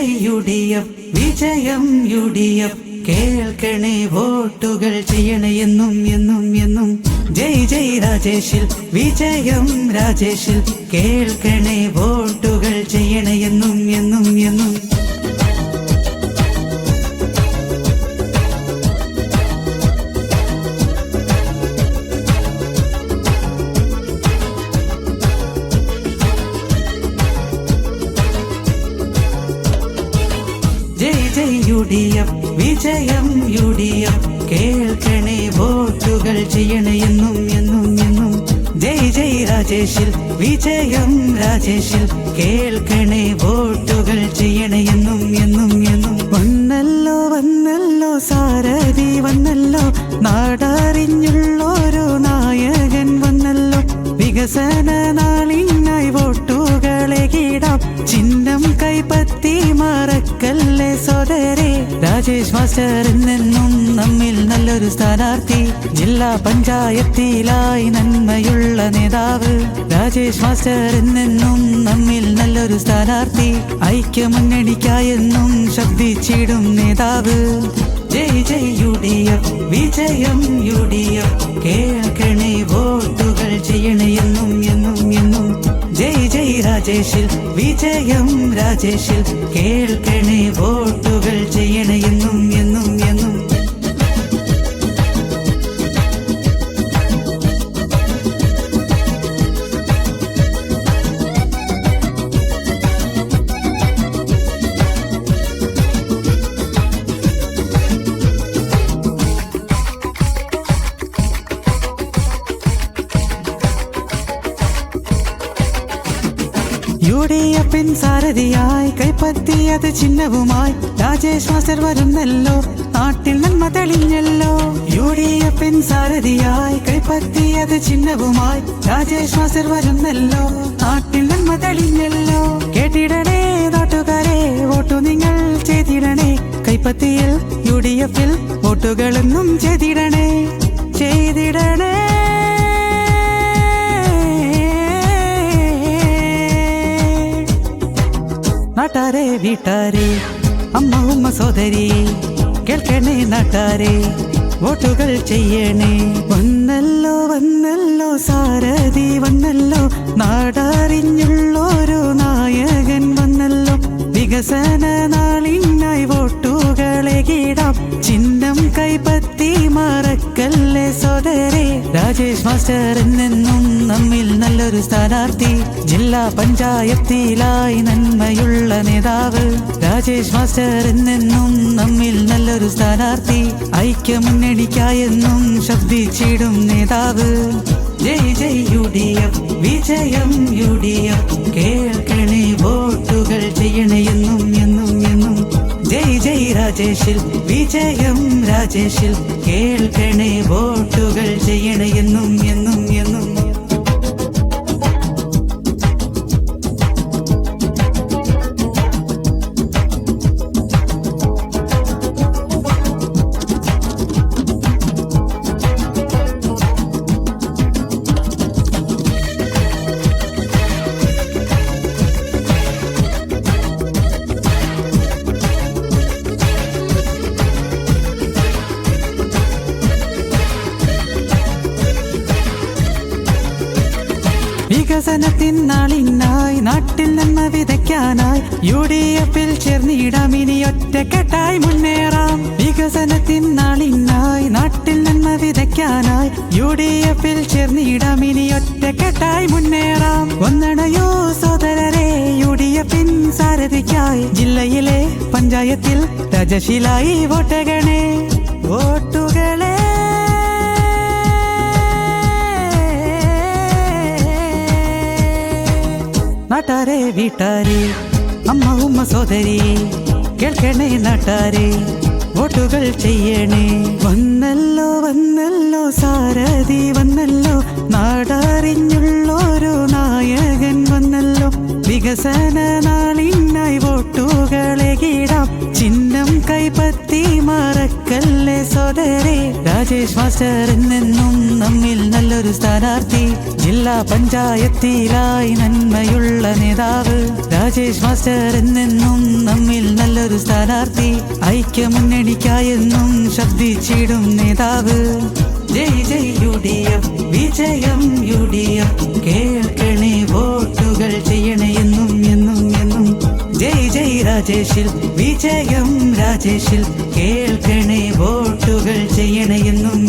ജയ് UDF വിജയം UDF കേൾക്കണേ വോട്ടുകൾ ചെയ്യണേ എന്നും എന്നും എന്നും ജയ് ജയ് രാജേഷിൽ വിജയം രാജേഷിൽ കേൾക്കണേ വോട്ടുകൾ ചെയ്യണേ എന്നും എന്നും എന്നും UDF വിജയം UDF കേൾക്കണേ വോട്ടുകൾ ചെയ്യണേ എന്നും എന്നും എന്നും ജയ് ജയ് രാജേഷിൽ വിജയം രാജേഷിൽ കേൾക്കണേ വോട്ടുകൾ ചെയ്യണേ എന്നും എന്നും എന്നും വന്നല്ലോ വന്നല്ലോ സാരഥി വന്നല്ലോ നാടറിഞ്ഞുള്ളൊരു നായകൻ വന്നല്ലോ വികസന നാളിനായി വോട്ടുകളെ കീടാം ചിഹ്നം കൈപ്പത്തി മറക്കല്ലേ സോദരേ രാജേഷ് മാസ്റ്റർ എന്നെന്നും നമ്മിൽ നല്ലൊരു സ്ഥാനാർത്ഥി ജില്ലാ പഞ്ചായത്തിലായി നന്മയുള്ള നേതാവ് രാജേഷ് മാസ്റ്റർ എന്നെന്നും നമ്മിൽ നല്ലൊരു സ്ഥാനാർത്ഥി ഐക്യമുന്നണിക്കായെന്നും ശബ്ദിച്ചിടും നേതാവ് ജയ് ജയ് UDF വിജയം UDF കേൾക്കണേ വോട്ടുകൾ ചെയ്യണേ എന്നും എന്നും എന്നും ജയ് ജയ് രാജേഷിൽ വിജയം രാജേഷിൽ കേൾക്കണേ വോട്ടുകൾ ചെയ്യണേ എന്നും എന്നും എന്നും UDFിൻ സാരഥിയായി കൈപ്പത്തിയത് ചിഹ്നവുമായി രാജേഷ് മാസ്റ്റർ വരുന്നല്ലോ നാട്ടിൽ നന്മ തെളിഞ്ഞല്ലോ UDFിൻ സാരഥിയായി കൈപ്പത്തിയത് ചിഹ്നവുമായി രാജേഷ് മാസ്റ്റർ വരുന്നല്ലോ നാട്ടിൽ നന്മ തെളിഞ്ഞല്ലോ കേട്ടിടണേ നാട്ടുകാരെ വോട്ടു നിങ്ങൾ ചെയ്തിടണേ കൈപ്പത്തിയിൽ UDFിൽ വോട്ടുകളെന്നും ചെയ്തിടണേ ചെയ്തിടണേ നാട്ടാരെ വീട്ടാരെ അമ്മ ഉമ്മ സോദരി കേൾക്കണേ നാട്ടാരെ വോട്ടുകൾ ചെയ്യണേ വന്നല്ലോ വന്നല്ലോ സാരഥി വന്നല്ലോ നാടറിഞ്ഞുള്ളൊരു നായകൻ വന്നല്ലോ വികസന നാളിനായി വോട്ടുകളെ കീടാം ചിഹ്നം കൈപ്പത്തി മറക്കല്ലേ സോദരേ രാജേഷ് മാസ്റ്റർ എന്നെന്നും നമ്മിൽ നല്ലൊരു സ്ഥാനാർത്ഥി ജില്ലാ പഞ്ചായത്തിലായി നന്മയുള്ള നേതാവ് രാജേഷ് മാസ്റ്റർ എന്നെന്നും നമ്മിൽ നല്ലൊരു സ്ഥാനാർത്ഥി ഐക്യമുന്നണിക്കായെന്നും ശബ്ദിച്ചിടും നേതാവ് ജയ് ജയ് UDF വിജയം UDF കേൾക്കണേ വോട്ടുകൾ ചെയ്യണേ എന്നും എന്നും എന്നും ജയ് ജയ് രാജേഷിൽ വിജയം രാജേഷിൽ കേൾക്കണേ വോട്ടുകൾ ചെയ്യണേ എന്നും എന്നും എന്നും വികസനത്തിൻ നാളിനായി നാട്ടിൽ നന്മ വിതയ്ക്കാനായി UDFിൽ ചേർന്നിടാം ഇനി ഒറ്റക്കെട്ടായി മുന്നേറാം വികസനത്തിൻ നാളിനായി നാട്ടിൽ നന്മ വിതയ്ക്കാനായി UDFിൽ ചേർന്നിടാം ഇനി ഒറ്റക്കെട്ടായി മുന്നേറാം ഒന്നണയോ സോദരരെ UDFിൻ സാരഥിക്കായി ജില്ലയിലെ പഞ്ചായത്തിൽ രാജശീലായി വോട്ടകണേ വോട്ടുകളെ നാട്ടാരെ വീട്ടാരെ അമ്മ ഉമ്മ സോദരി കേൾക്കണേ നാട്ടാരെ വോട്ടുകൾ ചെയ്യണേ വന്നല്ലോ വന്നല്ലോ സാരഥി വന്നല്ലോ നാടറിഞ്ഞുള്ളൊരു നായകൻ വന്നല്ലോ വികസന നാളിനായി വോട്ടുകളെ കീടാം ചിഹ്നം കൈപ്പത്തി മറക്കല്ലേ സോദരേ, രാജേഷ് മാസ്റ്റർ എന്നെന്നും നമ്മിൽ നല്ലൊരു സ്ഥാനാർത്ഥി. ജില്ലാ പഞ്ചായത്തിലായി നന്മയുള്ള നേതാവ് രാജേഷ് മാസ്റ്റർ എന്നെന്നും നമ്മിൽ നല്ലൊരു സ്ഥാനാർത്ഥി. ഐക്യമുന്നണിക്കായെന്നും ശബ്ദിച്ചിടും നേതാവ്. ജയ് ജയ് UDF, വിജയം UDF. കേൾക്കണേ വോട്ടുകൾ ചെയ്യണേ എന്നും എന്നും എന്നും. ജയ് ജയ് രാജേഷിൽ, വിജയം രാജേഷിൽ. കേൾക്കണേ വോട്ടുകൾ ചെയ്യണേ എന്നും